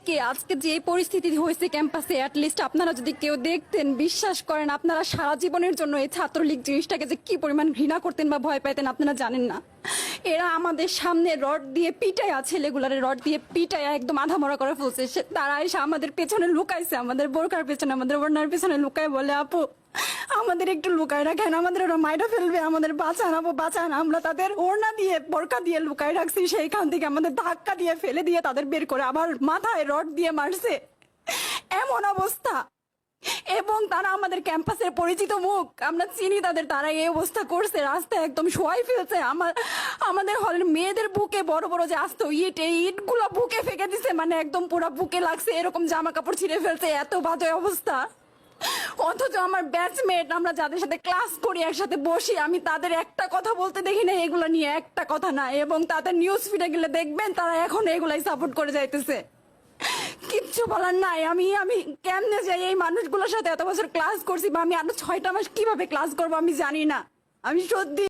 আজকে আজকে যে পরিস্থিতি হয়েছে ক্যাম্পাসে, অ্যাটলিস্ট আপনারা যদি কেউ দেখতেন, বিশ্বাস করেন আপনারা সারা জীবনের জন্য এই ছাত্রলীগ জিনিসটাকে যে কি পরিমাণ ঘৃণা করতেন বা ভয় পাইতেন আপনারা জানেন না। এরা আমাদের সামনে রড দিয়ে পিটায়া, ছেলেগুলারে রড দিয়ে পিটায়া একদম আধা মরা করে ফেলছে। তারা এসে আমাদের পেছনে লুকাইছে, আমাদের বোরকার পেছনে, আমাদের ওড়নার পেছনে লুকায় বলে, আপু আমাদের একটু লুকায় রাখেন, আমাদের ওরা মাইরা ফেলবে, আমাদের বাঁচান আপু বাঁচান। আমরা তাদের ওড়না দিয়ে বোরকা দিয়ে লুকায় রাখছি, সেইখান থেকে আমাদের ধাক্কা দিয়ে ফেলে দিয়ে তাদের বের করে আবার মাথায় রড দিয়ে মারছে, এমন অবস্থা। এবং তারা আমাদের ক্যাম্পাসের পরিচিত মুখ, আমরা চিনি তাদের, তারা এই অবস্থা করছে, রাস্তায় একদম শোয়াই ফেলছে। আমাদের হলের মেয়েদের বুকে বড় বড় যে আসতো ইট, এই ইটগুলো বুকে ফেঁকে দিছে, মানে একদম পুরো বুকে লাগছে, এরকম জামা কাপড় ছিঁড়ে ফেলছে, এত বাজে অবস্থা। অথচ আমার ব্যাচমেট, আমরা যাদের সাথে ক্লাস করি, একসাথে বসি, আমি তাদের একটা কথা বলতে দেখি না এগুলো নিয়ে, একটা কথা না। এবং তাদের নিউজ ফিডে গেলে দেখবেন তারা এখন এগুলাই সাপোর্ট করে যাইতেছে। কিচ্ছু বলার নাই। আমি আমি কেমনে যাই এই মানুষগুলোর সাথে, এত বছর ক্লাস করছি, বা আমি আরো 6টা মাস কিভাবে ক্লাস করবো আমি জানি না। আমি সত্যি